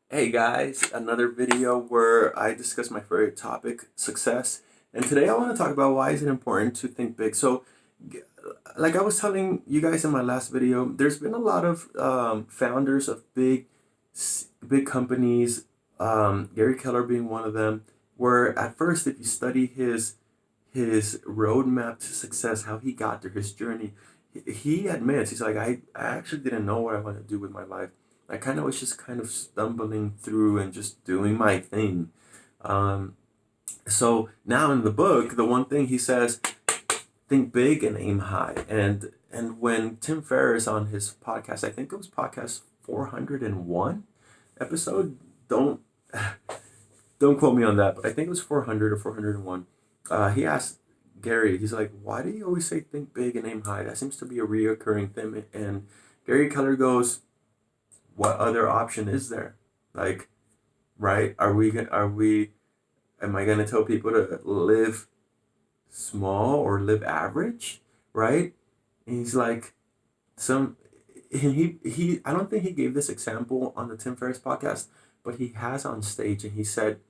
Hey guys, another video where I discuss my favorite topic, success. And today I want to talk about why is it important to think big. G- like I was telling you guys in my last video, there's been a lot of founders of big companies, Gary Keller being one of them, where at first, if you study his roadmap to success, how he got there, his journey, he admits, he's like, I actually didn't know what I want to do with my life. I kind of was just kind of stumbling through and just doing my thing. Um, so now in the book, the one thing he says, think big and aim high. And when Tim Ferriss on his podcast, I think it was podcast 401 episode, don't don't quote me on that, but I think it was 400 or 401. He asked Gary, he's like, why do you always say think big and aim high? That seems to be a reoccurring thing. And Gary Keller goes, what other option is there? Like, right? Am I going to tell people to live small or live average? Right? And he's like, some, and I don't think he gave this example on the Tim Ferriss podcast, but he has on stage and he said,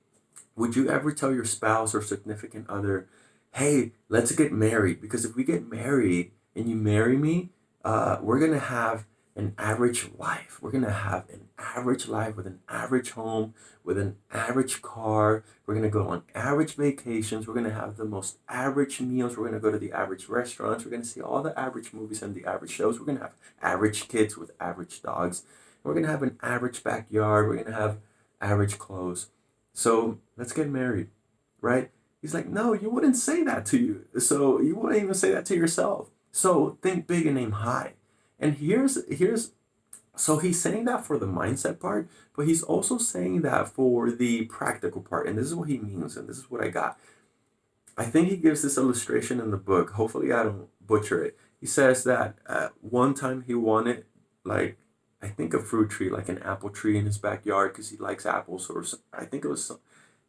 would you ever tell your spouse or significant other, hey, let's get married? Because if we get married and you marry me, we're going to have an average life. We're going to have an average life with an average home, with an average car. We're going to go on average vacations. We're going to have the most average meals. We're going to go to the average restaurants. We're going to see all the average movies and the average shows. We're going to have average kids with average dogs. We're going to have an average backyard. We're going to have average clothes. So let's get married, right? He's like, no, you wouldn't say that to you. So you wouldn't even say that to yourself. So think big and aim high. And so he's saying that for the mindset part, but he's also saying that for the practical part. And this is what he means, and this is what I got. I think he gives this illustration in the book. Hopefully, I don't butcher it. He says that one time he wanted, like, I think a fruit tree, like an apple tree in his backyard because he likes apples, or I think it was some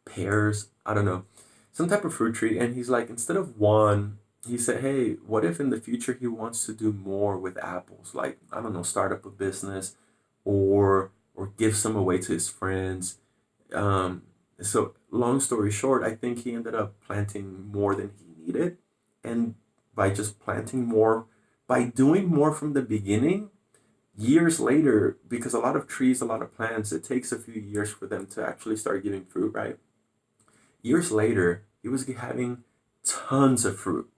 pears. I don't know, some type of fruit tree. And he's like, instead of one, he said, hey, what if in the future he wants to do more with apples? Like, I don't know, start up a business, or give some away to his friends. Um, so long story short, I think he ended up planting more than he needed, and by just planting more, by doing more from the beginning, years later, because a lot of trees, a lot of plants, it takes a few years for them to actually start giving fruit, right? Years later, he was having tons of fruit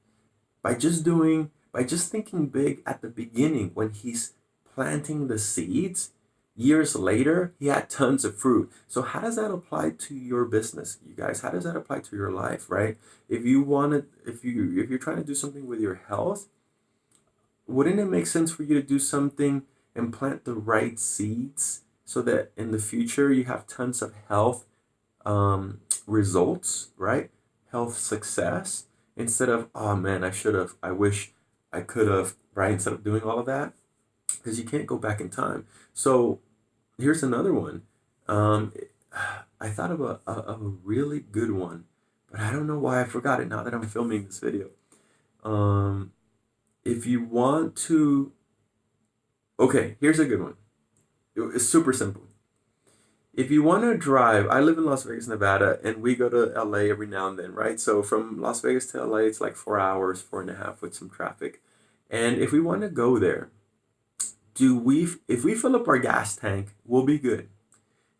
by just thinking big at the beginning when he's planting the seeds. Years later, he had tons of fruit. So how does that apply to your business, you guys? How does that apply to your life, right? If you're trying to do something with your health, wouldn't it make sense for you to do something and plant the right seeds so that in the future you have tons of health results, right? Health success, instead of, oh man, I wish I could have, right? Instead of doing all of that, because you can't go back in time. So here's another one. Um, I thought of a really good one, but I don't know why I forgot it now that I'm filming this video. Um, if you want to, okay, here's a good one. It's super simple. If you want to drive, I live in Las Vegas, Nevada, and we go to LA every now and then, right? So from Las Vegas to LA, it's like 4 hours, 4.5 with some traffic. And if we want to go there, if we fill up our gas tank, we'll be good.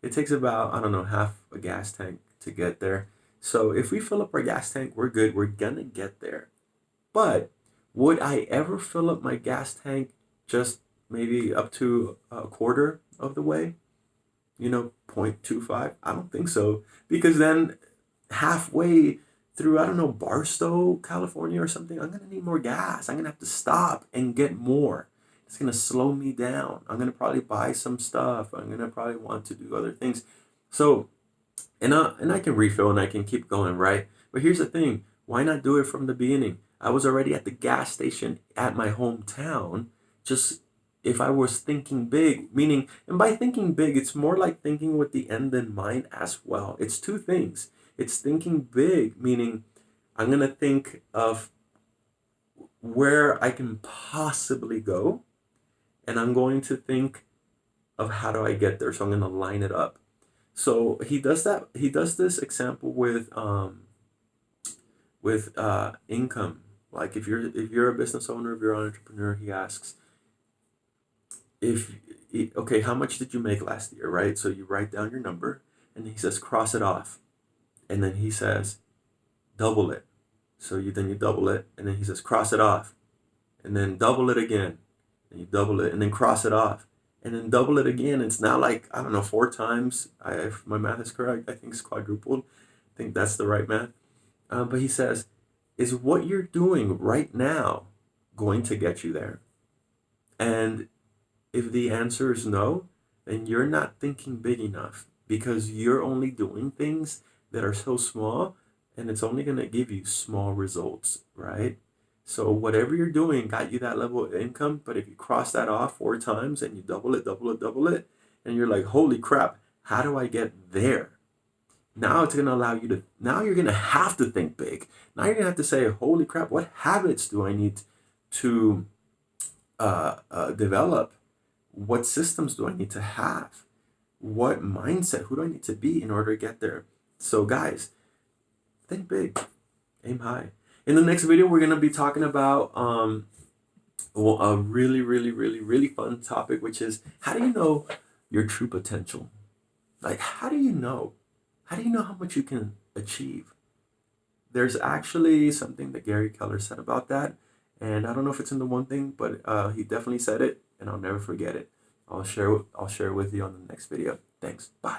It takes about, I don't know, half a gas tank to get there. So if we fill up our gas tank, we're good. We're gonna get there. But would I ever fill up my gas tank just maybe up to a quarter of the way? 0.25? I don't think so. Because then halfway through, I don't know, Barstow, California or something, I'm going to need more gas. I'm going to have to stop and get more. It's going to slow me down. I'm going to probably buy some stuff. I'm going to probably want to do other things. So, and I can refill and I can keep going, right? But here's the thing, why not do it from the beginning? I was already at the gas station at my hometown. Just if I was thinking big, meaning, and by thinking big, it's more like thinking with the end in mind as well. It's two things. It's thinking big, meaning I'm going to think of where I can possibly go, and I'm going to think of how do I get there. So I'm going to line it up. So he does that. He does this example with income. Like if you're a business owner, if you're an entrepreneur, he asks if okay, how much did you make last year, right? So you write down your number, and he says cross it off, and then he says double it. So you double it, and then he says cross it off, and then double it again, and you double it, and then cross it off, and then double it again. It's now like I don't know 4 times. If my math is correct, I think it's quadrupled. I think that's the right math. But he says, is what you're doing right now going to get you there? And if the answer is no, then you're not thinking big enough because you're only doing things that are so small and it's only going to give you small results, right? So whatever you're doing got you that level of income, but if you cross that off 4 times and you double it, double it, double it, and you're like, holy crap, how do I get there? Now it's going to allow you to, now you're going to have to think big. Now you're going to have to say, holy crap, what habits do I need to develop? What systems do I need to have? What mindset, who do I need to be in order to get there? So guys, think big, aim high. In the next video, we're going to be talking about a really, really, really, really fun topic, which is how do you know your true potential? Like, how do you know? How do you know how much you can achieve? There's actually something that Gary Keller said about that. And I don't know if it's in the one thing, but he definitely said it, and I'll never forget it. I'll share it with you on the next video. Thanks. Bye.